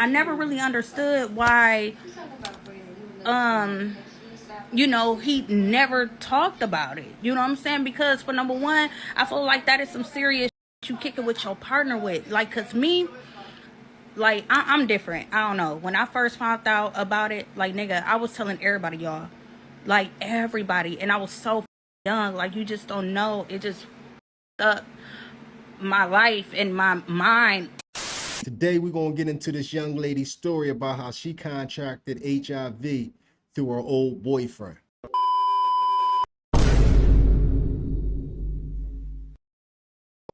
I never really understood why, you know, he never talked about it. You know what I'm saying? Because for number one, I feel like that is some serious shit you kick it with your partner with. Like, cause me, like, I'm different. I don't know. When I first found out about it, like, nigga, I was telling everybody, y'all. Like, everybody. And I was so young. Like, you just don't know. It just up my life and my mind. Today, we're going to get into this young lady's story about how she contracted HIV through her old boyfriend.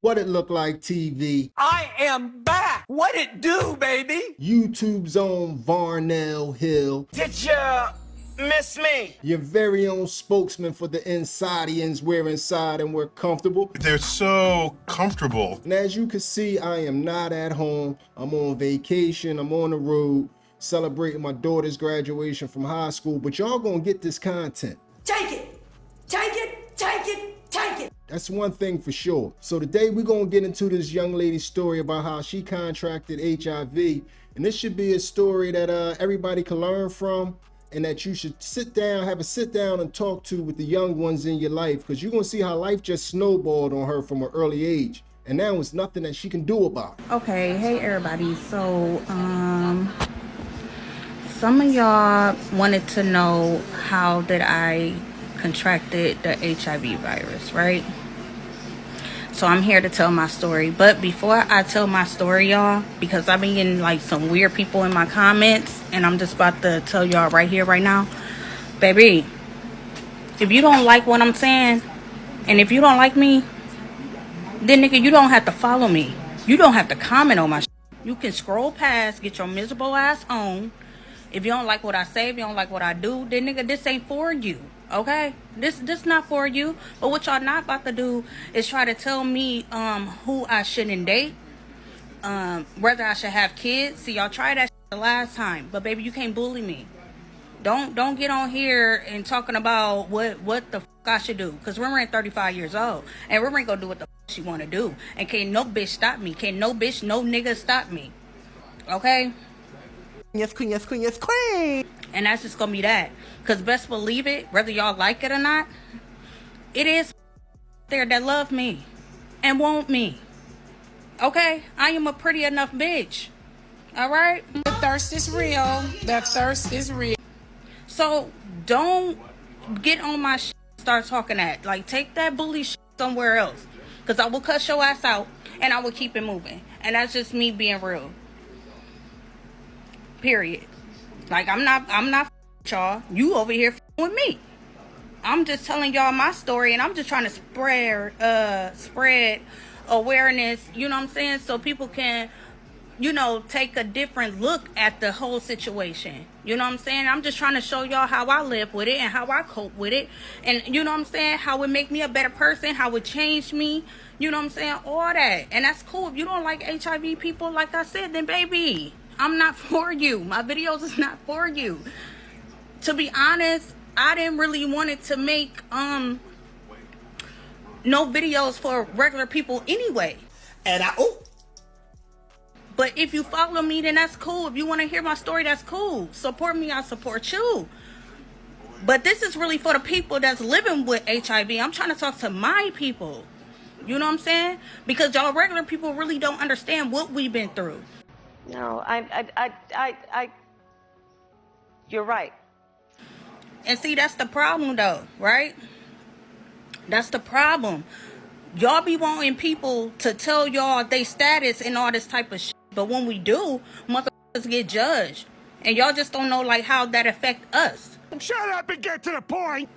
What it look like, TV? I am back. What it do, baby? YouTube's own Varnell Hill. Did ya miss me? Your very own spokesman for the Insidians. We're inside and we're comfortable. They're so comfortable. And as you can see, I am not at home. I'm on vacation. I'm on the road celebrating my daughter's graduation from high school. But y'all gonna get this content. Take it! Take it! Take it! Take it! That's one thing for sure. So today we're going to get into this young lady's story about how she contracted HIV. And this should be a story that everybody can learn from, and that you should have a sit down and talk to with the young ones in your life, because you're going to see how life just snowballed on her from an early age. And now it's nothing that she can do about it. Okay, hey everybody. So, some of y'all wanted to know how did I contracted the HIV virus, right? So I'm here to tell my story. But before I tell my story, y'all, because I've been getting like some weird people in my comments, and I'm just about to tell y'all right here, right now, baby, if you don't like what I'm saying, and if you don't like me, then nigga, you don't have to follow me. You don't have to comment on my shit. You can scroll past, get your miserable ass on. If you don't like what I say, if you don't like what I do, then nigga, this ain't for you. Okay, this not for you. But what y'all not about to do is try to tell me who I shouldn't date, whether I should have kids. See, y'all tried that shit the last time, but baby, you can't bully me. Don't get on here and talking about what the fuck I should do, because Rimmer ain't 35 years old, and Rimmer ain't gonna do what the fuck she wanna do, and can't no bitch stop me. Can't no bitch, no nigga stop me. Okay. Yes, queen, yes, queen, yes, queen. And that's just gonna be that. Because best believe it, whether y'all like it or not, it is there that love me and want me. Okay? I am a pretty enough bitch. Alright? The thirst is real. The thirst is real. So don't get on my shit and start talking that. Like, take that bully shit somewhere else. Because I will cut your ass out and I will keep it moving. And that's just me being real. Period. Like, I'm not y'all. You over here with me. I'm just telling y'all my story, and I'm just trying to spread awareness, you know what I'm saying, so people can, you know, take a different look at the whole situation. You know what I'm saying? I'm just trying to show y'all how I live with it and how I cope with it, and you know what I'm saying, how it make me a better person, how it changed me, you know what I'm saying, all that. And that's cool. If you don't like HIV people, like I said, then baby, I'm not for you. My videos is not for you. To be honest, I didn't really want it to make no videos for regular people anyway. And But if you follow me, then that's cool. If you want to hear my story, that's cool. Support me, I support you. But this is really for the people that's living with HIV. I'm trying to talk to my people. You know what I'm saying? Because y'all regular people really don't understand what we've been through. No, you're right. And see, that's the problem though, right? That's the problem. Y'all be wanting people to tell y'all they status and all this type of shit. But when we do, motherfuckers get judged. And y'all just don't know like how that affect us. shut up and get to the point.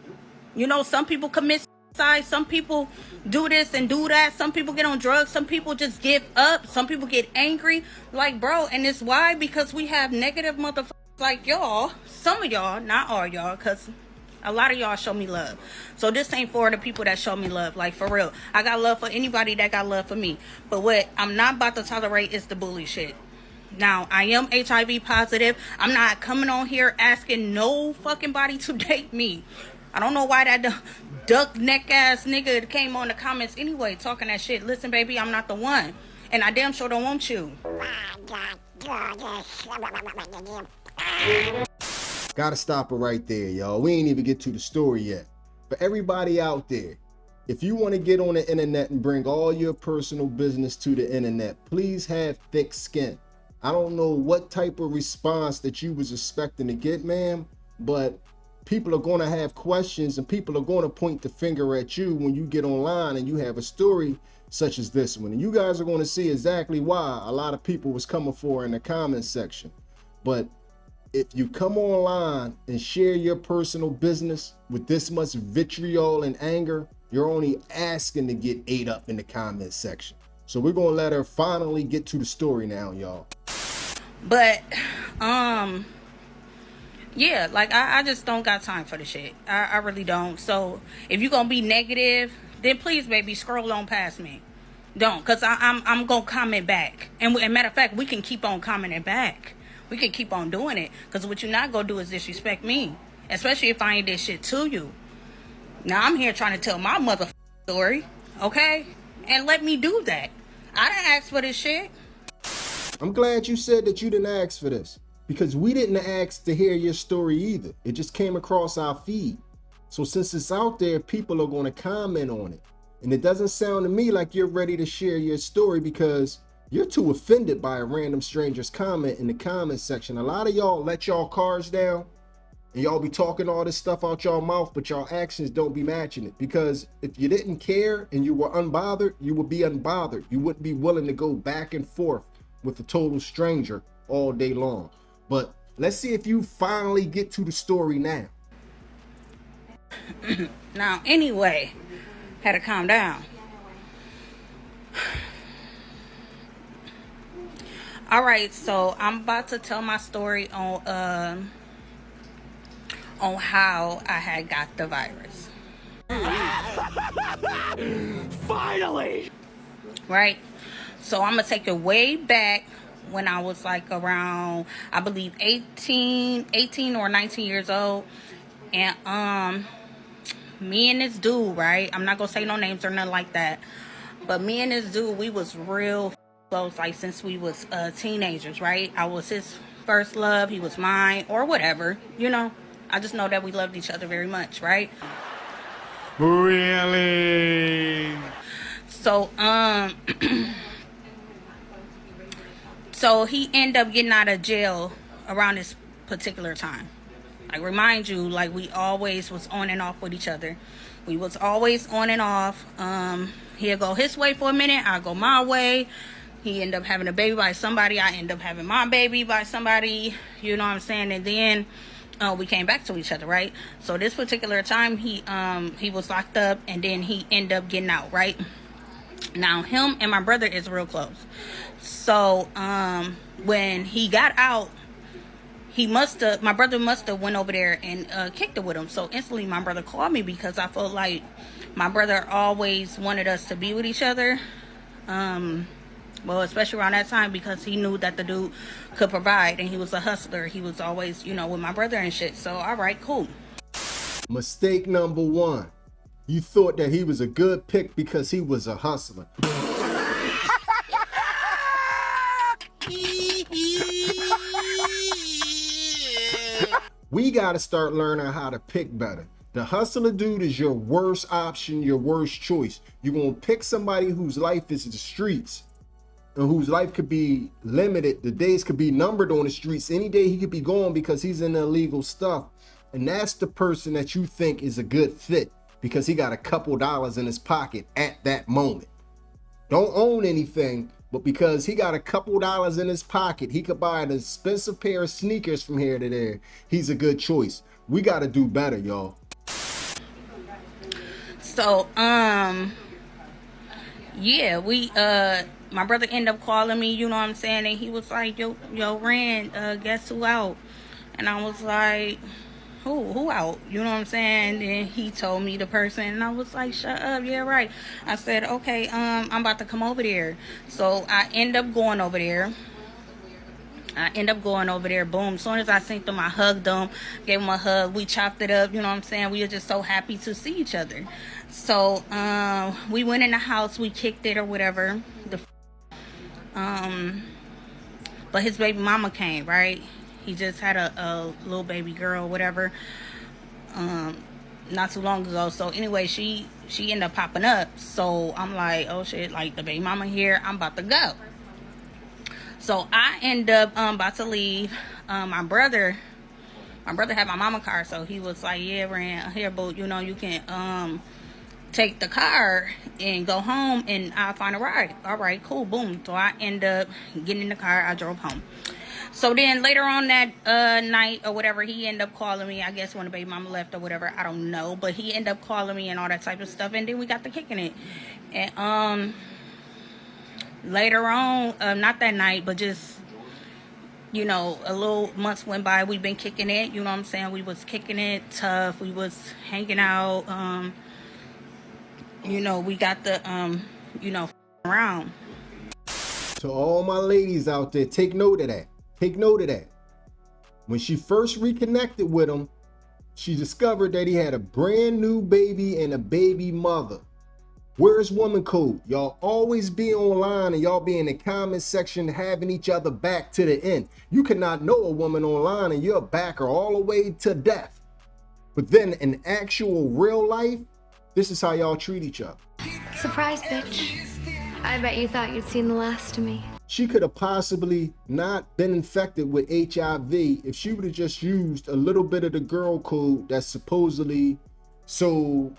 You know, some people commit suicide, some people do this and do that, some people get on drugs, some people just give up, some people get angry. Like, bro, and it's why? Because we have negative motherfuckers like y'all. Some of y'all, not all y'all, because a lot of y'all show me love. So this ain't for the people that show me love. Like, for real, I got love for anybody that got love for me. But what I'm not about to tolerate is the bully shit. Now, I am HIV positive. I'm not coming on here asking no fucking body to date me. I don't know why that duck neck ass nigga came on the comments anyway talking that shit. Listen, baby, I'm not the one. And I damn sure don't want you. Gotta stop it right there, y'all. We ain't even get to the story yet. For everybody out there, if you want to get on the internet and bring all your personal business to the internet, please have thick skin. I don't know what type of response that you was expecting to get, ma'am, but people are going to have questions and people are going to point the finger at you when you get online and you have a story such as this one. And you guys are going to see exactly why a lot of people was coming for in the comment section. But if you come online and share your personal business with this much vitriol and anger, you're only asking to get ate up in the comment section. So we're gonna let her finally get to the story now, y'all. But yeah, like I just don't got time for the shit. I really don't. So if you're gonna be negative, then please, baby, scroll on past me. Don't, cause I'm gonna comment back. And matter of fact, we can keep on commenting back. We can keep on doing it. Cause what you're not gonna do is disrespect me, especially if I ain't did shit to you. Now I'm here trying to tell my mother story, okay? And let me do that. I didn't ask for this shit. I'm glad you said that you didn't ask for this, because we didn't ask to hear your story either. It just came across our feed. So since it's out there, people are going to comment on it. And it doesn't sound to me like you're ready to share your story because you're too offended by a random stranger's comment in the comment section. A lot of y'all let y'all cars down and y'all be talking all this stuff out y'all mouth, but y'all actions don't be matching it. Because if you didn't care and you were unbothered, you would be unbothered. You wouldn't be willing to go back and forth with a total stranger all day long. But let's see if you finally get to the story now. Now, anyway, had to calm down. All right, so I'm about to tell my story on how I had got the virus. Finally! Right? So I'm gonna take it way back when I was like around, I believe 18 or 19 years old. And me and this dude, right? I'm not gonna say no names or nothing like that. But me and this dude, we was real close, like since we was teenagers, right? I was his first love, he was mine, or whatever, you know. I just know that we loved each other very much, right? Really? So so he ended up getting out of jail around this particular time. Like, remind you, like, we always was on and off with each other. We was always on and off. He'll go his way for a minute, I'll go my way. He ended up having a baby by somebody, I end up having my baby by somebody, you know what I'm saying? And then we came back to each other, right? So this particular time, he was locked up, and then he ended up getting out, right? Now, him and my brother is real close. So when he got out, my brother must have went over there and kicked it with him. So instantly my brother called me because I felt like my brother always wanted us to be with each other. Well, especially around that time, because he knew that the dude could provide and he was a hustler. He was always, you know, with my brother and shit. So, all right, cool. Mistake number one. You thought that he was a good pick because he was a hustler. We got to start learning how to pick better. The hustler dude is your worst option, your worst choice. You're going to pick somebody whose life is the streets and whose life could be limited. The days could be numbered on the streets. Any day he could be gone because he's in illegal stuff. And that's the person that you think is a good fit because he got a couple dollars in his pocket at that moment. Don't own anything, but because he got a couple dollars in his pocket, he could buy an expensive pair of sneakers from here to there. He's a good choice. We got to do better, y'all. So, yeah, my brother ended up calling me, you know what I'm saying? And he was like, yo, Rand, guess who out? And I was like, who out? You know what I'm saying? And he told me the person, and I was like, shut up, yeah, right. I said, okay, I'm about to come over there. So I end up going over there. Boom. As soon as I seen them, I hugged them, gave him a hug. We chopped it up. You know what I'm saying? We were just so happy to see each other. So we went in the house. We kicked it or whatever. but his baby mama came, right? He just had a little baby girl, whatever, not too long ago. So anyway, she ended up popping up. So I'm like, oh shit, like the baby mama here, I'm about to go. So I end up about to leave. My brother had my mama car, so he was like, yeah, Ran, here, boo, you know, you can take the car and go home and I'll find a ride. All right, cool, boom. So I end up getting in the car, I drove home. So then later on that night or whatever, he ended up calling me, I guess when the baby mama left or whatever, I don't know, but he ended up calling me and all that type of stuff, and then we got to kicking it. And later on, not that night, but just, you know, a little months went by, we've been kicking it, you know what I'm saying? We was kicking it tough, we was hanging out, you know, we got the, you know, around. To all my ladies out there, take note of that. Take note of that. When she first reconnected with him, she discovered that he had a brand new baby and a baby mother. Where's woman code? Y'all always be online and y'all be in the comment section having each other back to the end. You cannot know a woman online and you'll back her all the way to death. But then in actual real life, this is how y'all treat each other. Surprise, bitch. I bet you thought you'd seen the last of me. She could have possibly not been infected with HIV if she would have just used a little bit of the girl code that's supposedly so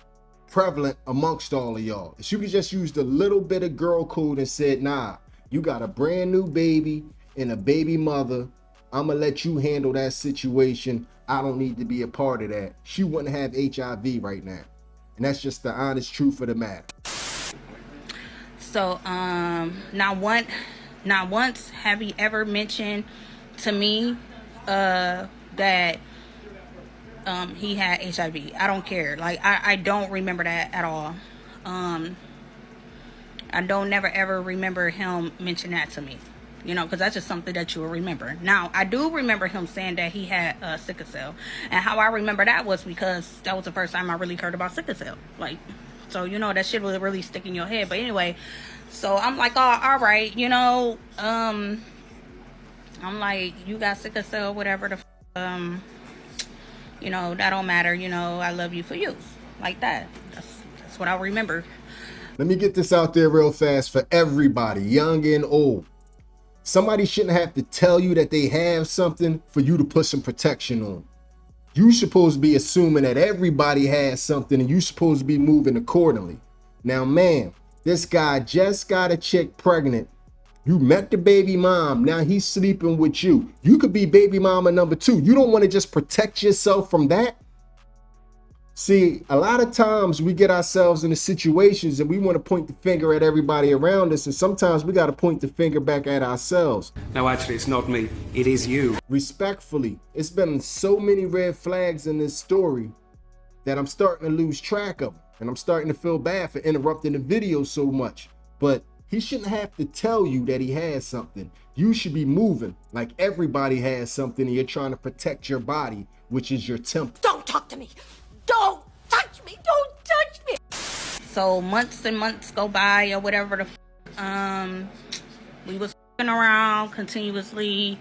prevalent amongst all of y'all. If she would have just used a little bit of girl code and said, nah, you got a brand new baby and a baby mother, I'm gonna let you handle that situation. I don't need to be a part of that. She wouldn't have HIV right now. And that's just the honest truth of the matter. So, not once have he ever mentioned to me that he had HIV. I don't care. Like, I don't remember that at all. I don't never ever remember him mention that to me. You know, because that's just something that you will remember. Now, I do remember him saying that he had sickle cell. And how I remember that was because that was the first time I really heard about sickle cell. Like, so, you know, that shit will really stick in your head. But anyway, so I'm like, oh, all right, you know, I'm like, you got sickle cell, whatever the, you know, that don't matter. You know, I love you for you. Like that. That's what I remember. Let me get this out there real fast for everybody, young and old. Somebody shouldn't have to tell you that they have something for you to put some protection on. You supposed to be assuming that everybody has something and you supposed to be moving accordingly. Now, man, this guy just got a chick pregnant. You met the baby mom. Now he's sleeping with you. You could be baby mama number 2. You don't want to just protect yourself from that? See, a lot of times we get ourselves into situations and we want to point the finger at everybody around us, and sometimes we got to point the finger back at ourselves. No, actually, it's not me. It is you. Respectfully, it's been so many red flags in this story that I'm starting to lose track of them, and I'm starting to feel bad for interrupting the video so much. But he shouldn't have to tell you that he has something. You should be moving like everybody has something and you're trying to protect your body, which is your temple. Don't talk to me. Don't touch me. Don't touch me. So months and months go by or whatever we was around continuously.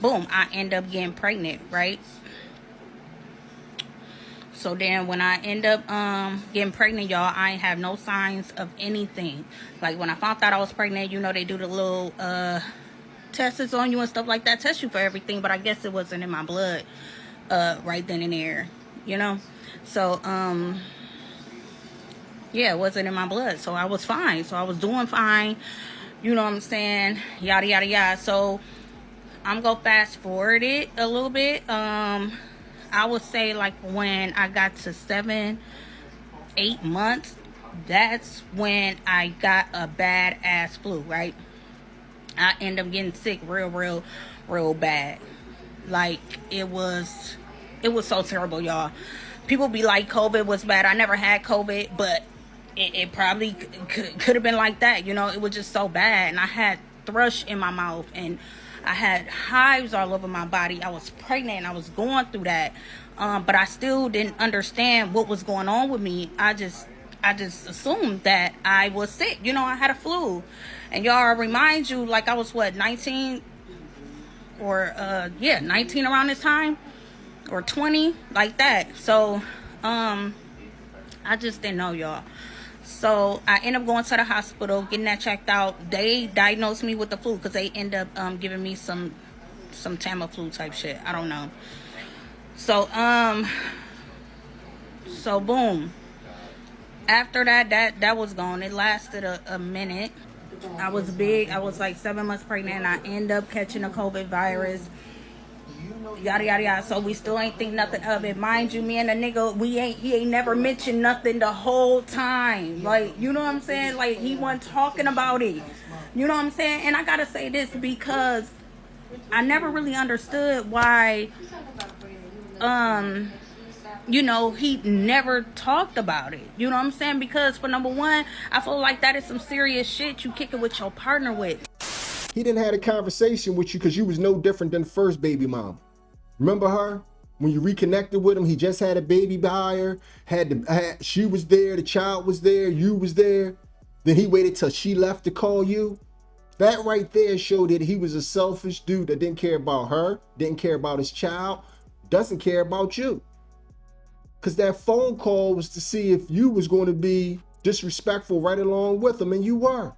Boom, I end up getting pregnant, right? So then when I end up getting pregnant, y'all, I ain't have no signs of anything. Like when I found out I was pregnant, you know, they do the little tests on you and stuff like that, test you for everything, but I guess it wasn't in my blood right then and there, you know? So yeah, it wasn't in my blood, so I was fine. So I was doing fine, you know what I'm saying, yada yada yada. So I'm gonna fast forward it a little bit. I would say like when I got to 7-8 months, that's when I got a bad ass flu, right? I ended up getting sick real bad. Like it was so terrible, y'all. People be like COVID was bad. I never had COVID, but it probably could have been like that. You know, it was just so bad. And I had thrush in my mouth and I had hives all over my body. I was pregnant and I was going through that. But I still didn't understand what was going on with me. I just assumed that I was sick. You know, I had a flu. And y'all, remind you, like I was 19, or yeah, 19 around this time, or 20, like that. So I just didn't know, y'all. So I ended up going to the hospital, getting that checked out. They diagnosed me with the flu because they end up giving me some Tamiflu type shit. I don't know. So so boom. After that was gone. It lasted a minute. I was big. I was like 7 months pregnant. I end up catching a COVID virus. Yada yada yada. So we still ain't think nothing of it. Mind you, me and the nigga, he ain't never mentioned nothing the whole time. Like, you know what I'm saying? Like, he wasn't talking about it. You know what I'm saying? And I gotta say this because I never really understood why you know, he never talked about it. You know what I'm saying? Because for number one, I feel like that is some serious shit you kick it with your partner with. He didn't have a conversation with you because you was no different than the first baby mom. Remember her? When you reconnected with him, he just had a baby by her. She was there, the child was there, you was there. Then he waited till she left to call you. That right there showed that he was a selfish dude that didn't care about her, didn't care about his child, doesn't care about you. Because that phone call was to see if you was going to be disrespectful right along with him, and you were.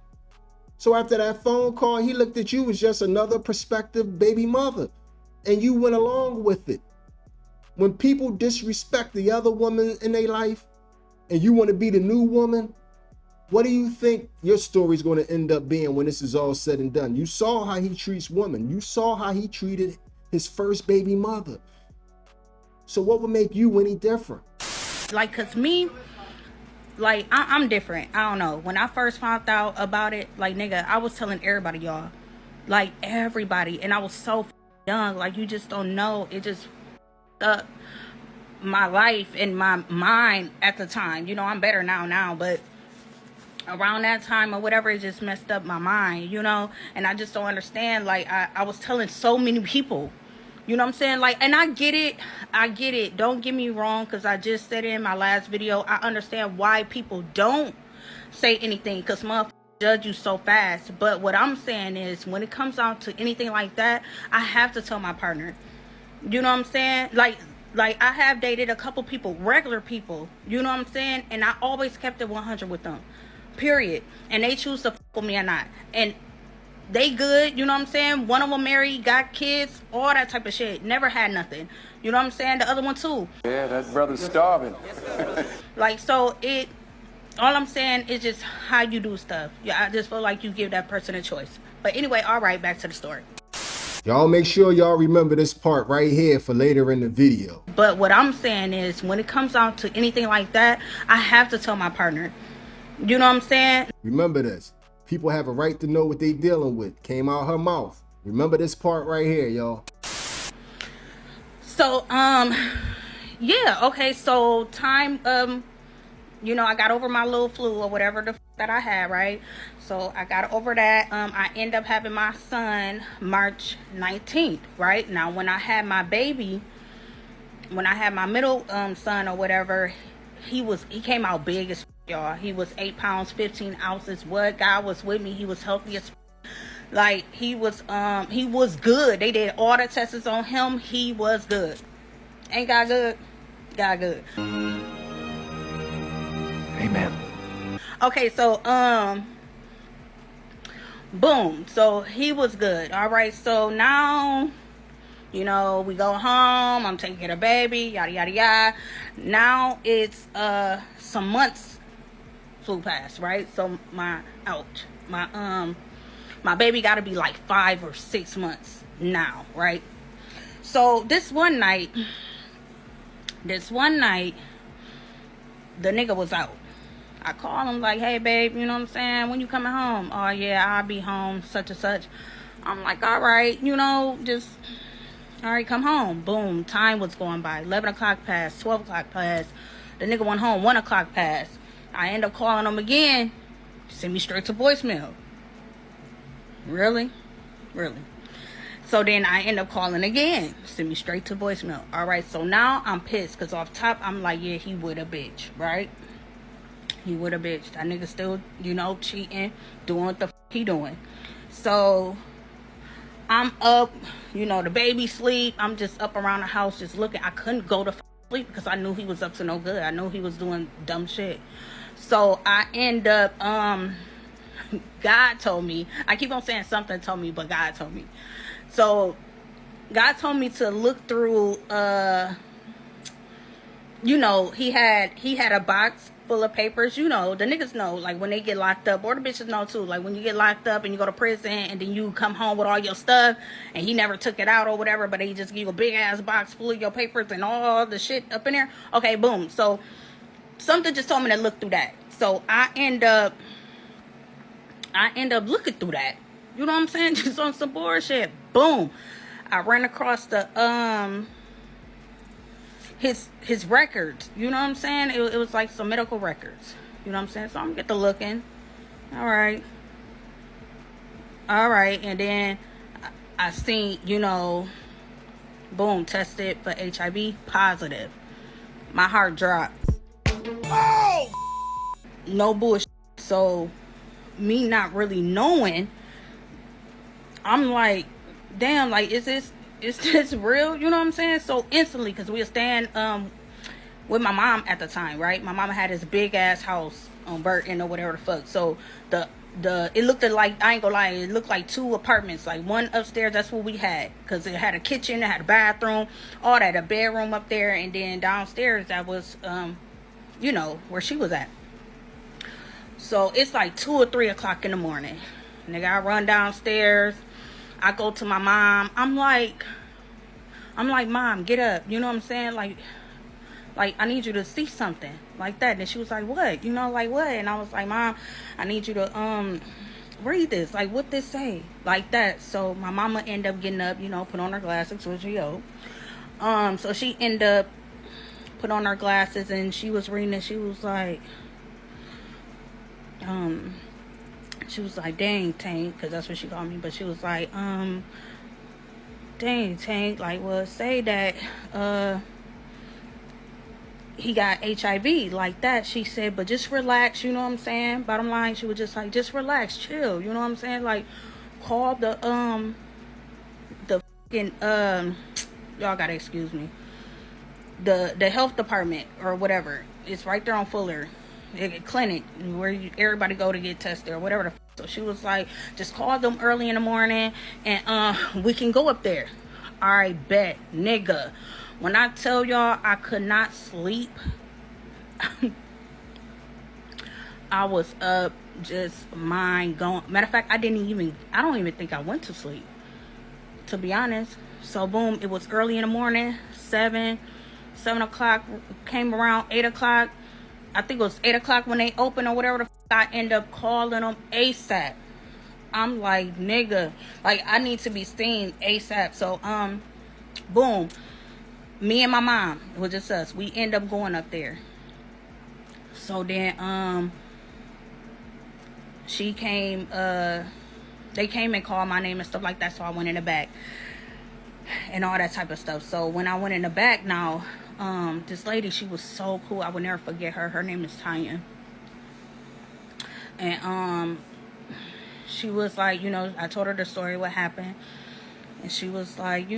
So after that phone call, he looked at you as just another prospective baby mother, and you went along with it. When people disrespect the other woman in their life, and you want to be the new woman, what do you think your story is going to end up being when this is all said and done? You saw how he treats women. You saw how he treated his first baby mother. So what would make you any different? Like, cause me, like, I'm different. I don't know. When I first found out about it, like, nigga, I was telling everybody, y'all. Like, everybody. And I was so young. Like, you just don't know. It just up my life and my mind at the time. You know, I'm better now, but around that time or whatever, it just messed up my mind, you know? And I just don't understand. Like, I was telling so many people. You know what I'm saying? Like, and I get it. Don't get me wrong, because I just said it in my last video. I understand why people don't say anything, because motherfuckers judge you so fast. But what I'm saying is, when it comes down to anything like that, I have to tell my partner. You know what I'm saying? Like I have dated a couple people, regular people. You know what I'm saying? And I always kept it 100 with them. Period. And they choose to fuck with me or not. And they good, you know what I'm saying? One of them married, got kids, all that type of shit. Never had nothing. You know what I'm saying? The other one too. Yeah, that brother's starving. Like, so all I'm saying is just how you do stuff. Yeah, I just feel like you give that person a choice. But anyway, all right, back to the story. Y'all make sure y'all remember this part right here for later in the video. But what I'm saying is, when it comes down to anything like that, I have to tell my partner. You know what I'm saying? Remember this. People have a right to know what they dealing with. Came out her mouth. Remember this part right here, y'all. So, yeah, okay, so time, you know, I got over my little flu or whatever that I had, right? So I got over that. I end up having my son March 19th, right? Now, when I had my baby, when I had my middle son or whatever, he came out big as y'all. He was 8 pounds 15 ounces. What? God was with me. He was healthy as like he was good. They did all the tests on him. He was good. Ain't God good? God good. Amen. Okay, so boom. So he was good. All right. So now, you know, we go home. I'm taking care of the baby. Yada yada yada. Now it's some months flew past, right? So my baby got to be like 5 or 6 months now, right? So this one night, the nigga was out. I called him like, hey babe, you know what I'm saying? When you coming home? Oh yeah, I'll be home, such and such. I'm like, all right, you know, just all right, come home. Boom, time was going by. 11 o'clock passed, 12 o'clock passed. The nigga went home, 1 o'clock passed. I end up calling him again. Send me straight to voicemail. Really? So then I end up calling again. Send me straight to voicemail. All right, so now I'm pissed because off top, I'm like, yeah, he with a bitch, right? He with a bitch. That nigga still, you know, cheating, doing what the he doing. So I'm up, the baby sleep. I'm just up around the house just looking. I couldn't go to sleep because I knew he was up to no good. I knew he was doing dumb shit. So I end up, God told me, I keep on saying something told me, but God told me. So God told me to look through, he had a box full of papers. The niggas know, like, when they get locked up, or the bitches know too, like, when you get locked up and you go to prison and then you come home with all your stuff and he never took it out or whatever, but he just give you a big ass box full of your papers and all the shit up in there. Okay, boom. So something just told me to look through that. So I end up looking through that. You know what I'm saying? Just on some bullshit. Boom. I ran across the his records. You know what I'm saying? It was like some medical records. You know what I'm saying? So I'm get to looking. All right. And then I seen, boom, tested for HIV positive. My heart dropped. Oh! No bullshit. So me not really knowing, I'm like, damn, like, is this real? You know what I'm saying? So instantly, because we were staying with my mom at the time, right? My mama had this big ass house on Burton or whatever the fuck. So it looked like, I ain't gonna lie, it looked like 2 apartments, like one upstairs, that's what we had, because it had a kitchen, it had a bathroom, all that, a bedroom up there, and then downstairs that was where she was at. So it's like 2 or 3 o'clock in the morning. Nigga, I run downstairs. I go to my mom. I'm like, Mom, get up. You know what I'm saying? Like I need you to see something like that. And she was like, what? Like what? And I was like, Mom, I need you to read this. Like, what this say? Like that. So my mama ended up getting up, put on her glasses, which so she ended up put on her glasses and she was reading it. She was like, dang, Tank, because that's what she called me, but she was like, dang, Tank, like, well, say that he got HIV, like that. She said, but just relax, you know what I'm saying? Bottom line, she was just like, just relax, chill, you know what I'm saying? Like, call the fucking, y'all gotta excuse me, the health department or whatever. It's right there on Fuller clinic where everybody go to get tested or whatever. So she was like, just call them early in the morning and we can go up there. All right, bet, nigga. When I tell y'all I could not sleep, I was up, just mind going. Matter of fact, I don't even think I went to sleep, to be honest. So boom, it was early in the morning, 7 o'clock, came around 8 o'clock. I think it was 8 o'clock when they opened or whatever. I end up calling them ASAP. I'm like, nigga, like, I need to be seen ASAP. So, boom, me and my mom, it was just us. We end up going up there. So then, she came, they came and called my name and stuff like that. So I went in the back and all that type of stuff. So when I went in the back now, this lady, she was so cool. I would never forget her. Her name is Tanya. And she was like, I told her the story, what happened. And she was like, she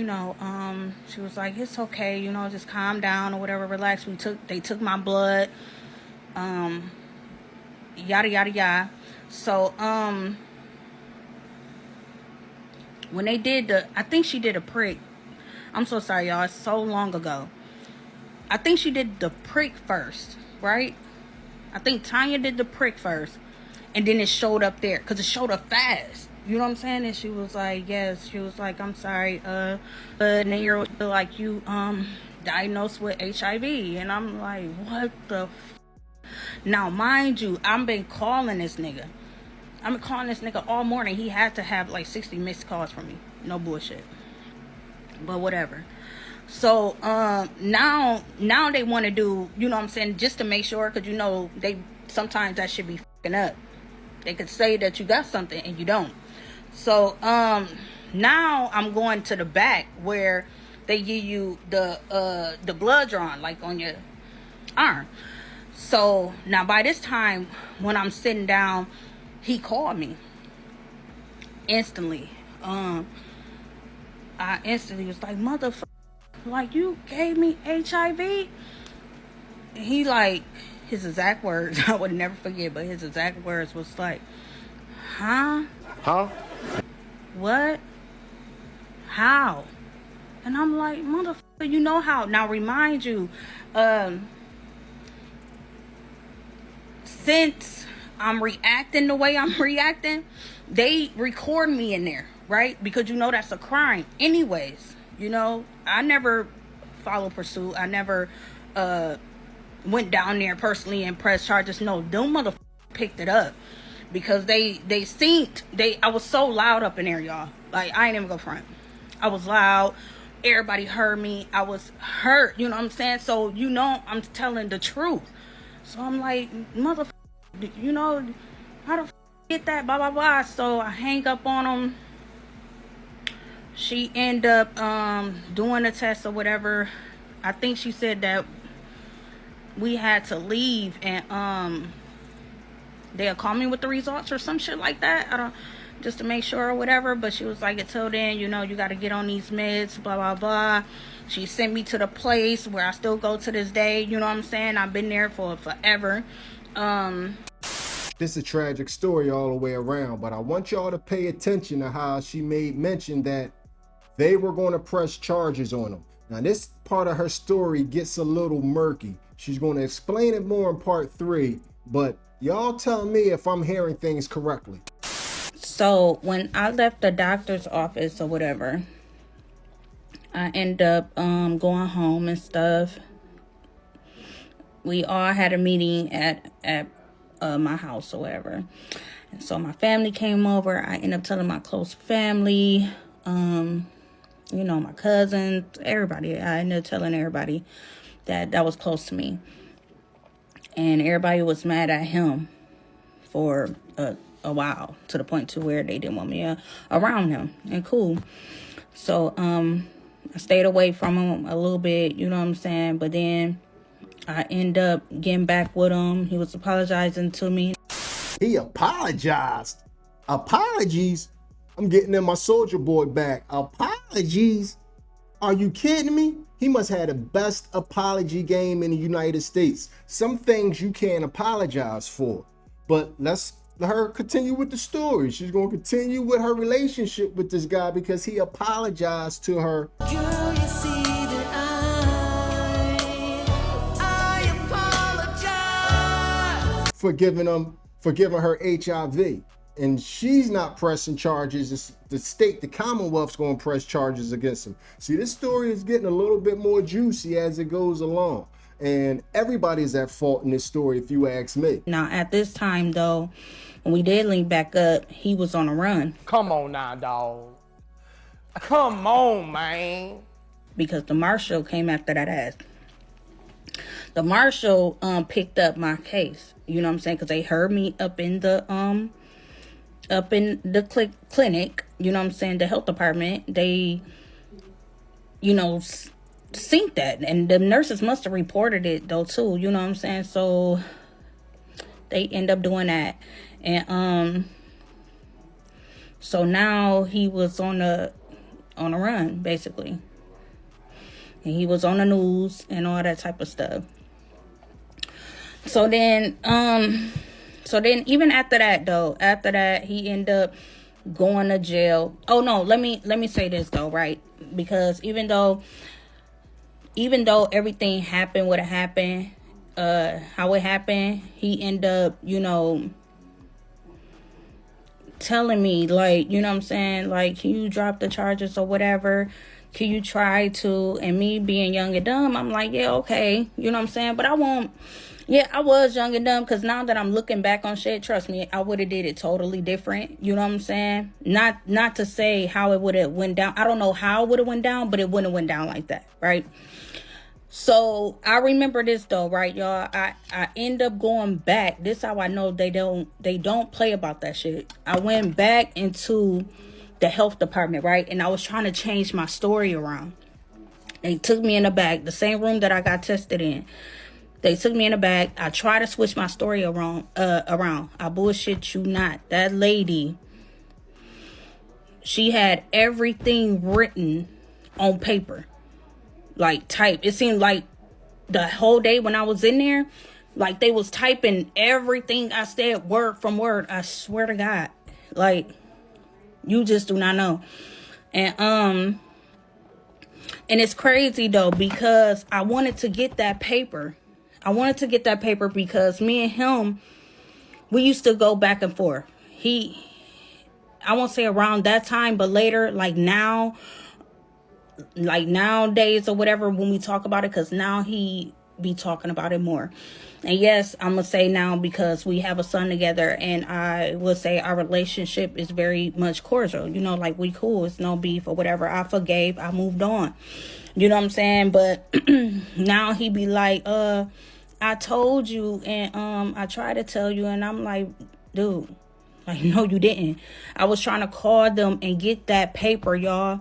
was like, it's okay, just calm down or whatever, relax. They took my blood, yada yada yada. So when they did I think she did a prick. I'm so sorry, y'all, it's so long ago. I think she did the prick first, right? I think Tanya did the prick first, and then it showed up there, because it showed up fast. You know what I'm saying? And she was like, yes. She was like, I'm sorry. And then you're like, you diagnosed with HIV. And I'm like, what the Now, mind you, I've been calling this nigga. All morning. He had to have like 60 missed calls from me. No bullshit. But whatever. So now they want to do, you know what I'm saying, just to make sure, because they sometimes that should be fucking up. They could say that you got something and you don't. So now I'm going to the back where they give you the blood drawn, like on your arm. So now by this time when I'm sitting down, he called me instantly. I instantly was like, motherfucker, like, you gave me HIV? And he, like, his exact words, I would never forget, but his exact words was like, huh? What? How? And I'm like, motherfucker, you know how. Now, remind you, since I'm reacting the way I'm reacting, they record me in there, right? Because you know that's a crime. Anyways, you know, I never followed pursuit. I never went down there personally and pressed charges. No, them motherfuckers picked it up because they I was so loud up in there, y'all. Like, I ain't even go front. I was loud. Everybody heard me. I was hurt. You know what I'm saying? So, you know, I'm telling the truth. So I'm like, motherfucker, you know, how the f get that, blah, blah, blah. So I hang up on him. She end up doing a test or whatever. I think she said that we had to leave and they'll call me with the results or some shit like that. I don't, just to make sure or whatever. But she was like, until then, you know, you got to get on these meds, blah, blah, blah. She sent me to the place where I still go to this day. You know what I'm saying? I've been there for forever. This is a tragic story all the way around, but I want y'all to pay attention to how she made mention that they were going to press charges on him. Now, this part of her story gets a little murky. She's going to explain it more in part 3, but y'all tell me if I'm hearing things correctly. So when I left the doctor's office or whatever, I end up going home and stuff. We all had a meeting at my house or whatever. And so my family came over. I ended up telling my close family, you know, my cousins, everybody. I ended up telling everybody that was close to me. And everybody was mad at him for a while, to the point to where they didn't want me around him. And cool. So I stayed away from him a little bit, you know what I'm saying? But then I end up getting back with him. He was apologizing to me. He apologized. Apologies? I'm getting in my soldier boy back. Apologies? Are you kidding me? He must have the best apology game in the United States. Some things you can't apologize for. But let's let her continue with the story. She's going to continue with her relationship with this guy because he apologized to her. Girl, you see that I apologize For giving her HIV. And she's not pressing charges. It's the state, the Commonwealth's going to press charges against him. See, this story is getting a little bit more juicy as it goes along. And everybody's at fault in this story, if you ask me. Now, at this time, though, when we did link back up, he was on a run. Come on now, dog. Come on, man. Because the marshal came after that ass. The marshal picked up my case. You know what I'm saying? Because they heard me up in the clinic. You know what I'm saying? The health department. They, you know, seen that. And the nurses must have reported it, though, too. You know what I'm saying? So they end up doing that. And so now he was on a run, basically. And he was on the news and all that type of stuff. So then even after that, he ended up going to jail. Oh no, let me say this though, right? Because even though everything happened what it happened, how it happened, he ended up, you know, telling me, like, you know what I'm saying, like, can you drop the charges or whatever? Can you try to? And me being young and dumb, I'm like, yeah, okay, you know what I'm saying? But I won't. Yeah, I was young and dumb, because now that I'm looking back on shit, trust me, I would have did it totally different. You know what I'm saying? Not to say how it would have went down. I don't know how it would have went down, but it wouldn't have went down like that, right? So I remember this though, right, y'all? I end up going back. This how I know they don't play about that shit. I went back into the health department, right? And I was trying to change my story around. They took me in the back, the same room that I got tested in. They took me in the back. I tried to switch my story around. I bullshit you not. That lady she had everything written on paper, like type. It seemed like the whole day when I was in there, like they was typing everything I said word from word. I swear to God, like you just do not know. And it's crazy though, because I wanted to get that paper. I wanted to get that paper because me and him, we used to go back and forth. I won't say around that time, but later, like now, like nowadays or whatever, when we talk about it, because now he be talking about it more. And yes, I'm gonna say now because we have a son together, and I would say our relationship is very much cordial, you know, like we cool, it's no beef or whatever. I forgave, I moved on, you know what I'm saying? But now he be like, I told you, and I tried to tell you, and I'm like, dude, like, no, you didn't. I was trying to call them and get that paper, y'all,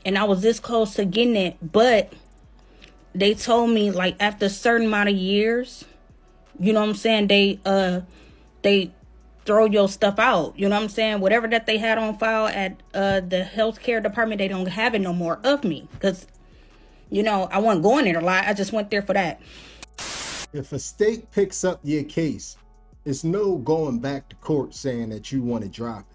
and I was this close to getting it, but they told me, like, after a certain amount of years, you know what I'm saying, they throw your stuff out, you know what I'm saying? Whatever that they had on file at the healthcare department, they don't have it no more of me, because, you know, I wasn't going there a lot. I just went there for that. If a state picks up your case, it's no going back to court saying that you want to drop it.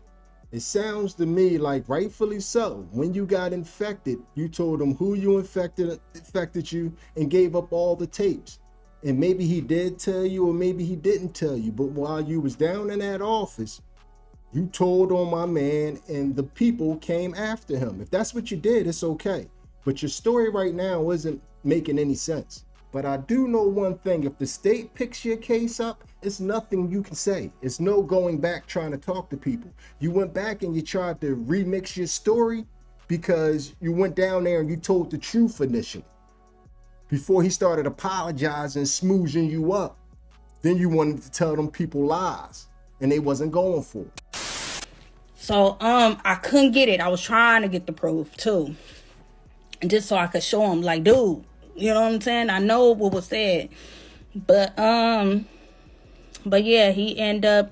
It sounds to me like rightfully so. When you got infected, you told him who you infected you and gave up all the tapes. And maybe he did tell you, or maybe he didn't tell you, but while you was down in that office, you told on my man and the people came after him. If that's what you did, it's okay. But your story right now isn't making any sense. But I do know one thing, if the state picks your case up, it's nothing you can say. It's no going back trying to talk to people. You went back and you tried to remix your story because you went down there and you told the truth initially. Before he started apologizing, smoozing you up, then you wanted to tell them people lies and they wasn't going for it. So I couldn't get it. I was trying to get the proof too, and just so I could show him, like, dude, you know what I'm saying? I know what was said, but yeah, he ended up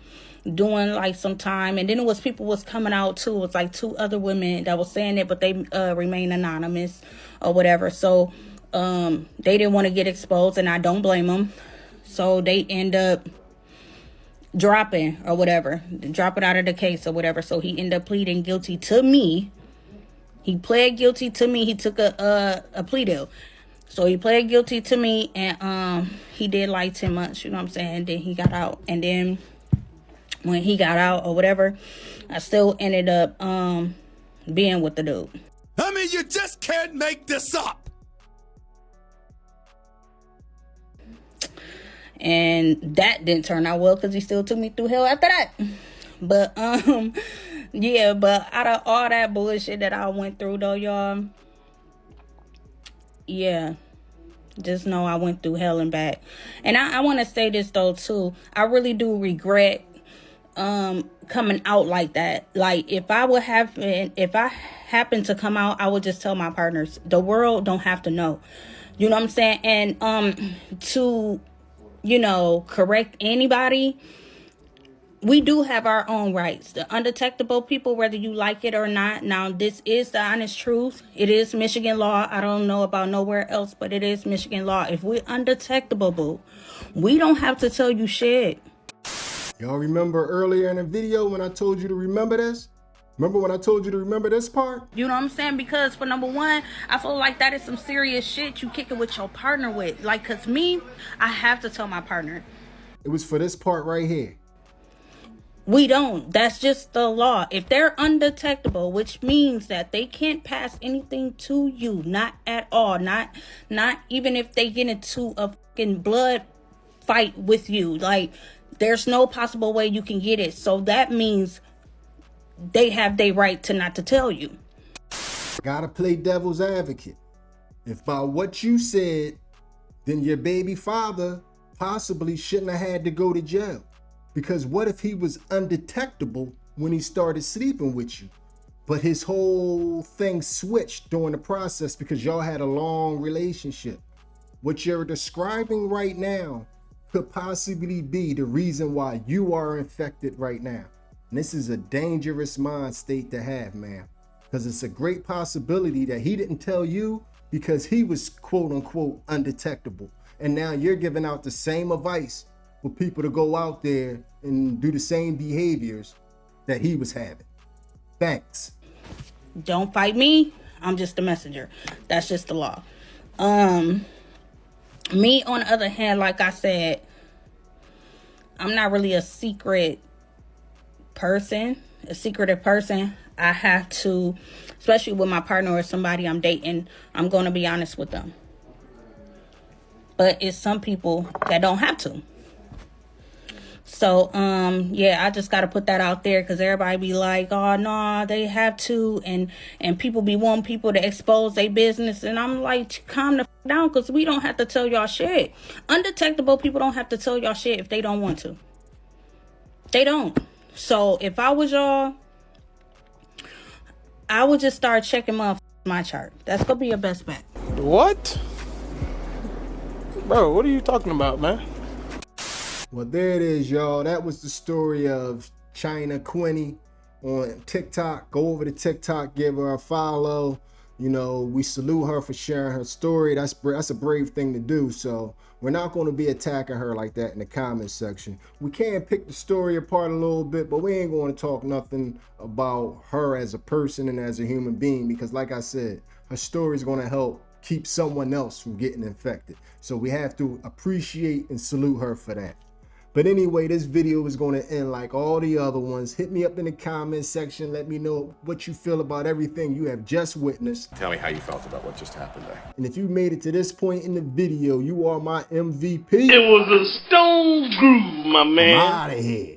doing like some time, and then it was people was coming out too. It was like 2 other women that was saying it, but they remain anonymous or whatever. So they didn't want to get exposed, and I don't blame them. So they end up dropping or whatever, dropping out of the case or whatever. So he ended up pleading guilty to me. He pled guilty to me. He took a plea deal. So he pled guilty to me, and he did like 10 months, you know what I'm saying? Then he got out. And then when he got out or whatever, I still ended up being with the dude. I mean, you just can't make this up. And that didn't turn out well because he still took me through hell after that. But yeah, but out of all that bullshit that I went through though, y'all, yeah, just know I went through hell and back. And I want to say this though too, I really do regret coming out like that. Like, if I happen to come out, I would just tell my partners. The world don't have to know, you know what I'm saying? And to, you know, correct anybody, we do have our own rights. The undetectable people, whether you like it or not. Now, this is the honest truth. It is Michigan law. I don't know about nowhere else, but it is Michigan law. If we're undetectable, boo, we don't have to tell you shit. Y'all remember earlier in the video when I told you to remember this? Remember when I told you to remember this part? You know what I'm saying? Because for number one, I feel like that is some serious shit you kick it with your partner with. Like, cause me, I have to tell my partner. It was for this part right here. We don't. That's just the law. If they're undetectable, which means that they can't pass anything to you, not at all. Not even if they get into a fucking blood fight with you. Like, there's no possible way you can get it. So that means they have their right to not to tell you. Gotta play devil's advocate. If by what you said, then your baby father possibly shouldn't have had to go to jail. Because what if he was undetectable when he started sleeping with you? But his whole thing switched during the process because y'all had a long relationship. What you're describing right now could possibly be the reason why you are infected right now. And this is a dangerous mind state to have, man. because it's a great possibility that he didn't tell you because he was quote unquote undetectable. And now you're giving out the same advice for people to go out there and do the same behaviors that he was having. Thanks. Don't fight me. I'm just a messenger. That's just the law. Me, on the other hand, like I said, I'm not really a secretive person. I have to, especially with my partner or somebody I'm dating, I'm going to be honest with them. But it's some people that don't have to. So, yeah, I just got to put that out there because everybody be like, oh, no, they have to. And people be wanting people to expose their business. And I'm like, calm the f down because we don't have to tell y'all shit. Undetectable people don't have to tell y'all shit if they don't want to. They don't. So if I was y'all, I would just start checking my chart. That's going to be your best bet. What? Bro, what are you talking about, man? Well, there it is, y'all. That was the story of China Quinny on TikTok. Go over to TikTok, give her a follow. You know, we salute her for sharing her story. That's a brave thing to do. So we're not going to be attacking her like that in the comments section. We can pick the story apart a little bit, but we ain't going to talk nothing about her as a person and as a human being, because like I said, her story is going to help keep someone else from getting infected. So we have to appreciate and salute her for that. But anyway, this video is going to end like all the other ones. Hit me up in the comments section. Let me know what you feel about everything you have just witnessed. Tell me how you felt about what just happened there. And if you made it to this point in the video, you are my MVP. It was a stone groove, my man. I'm out of here.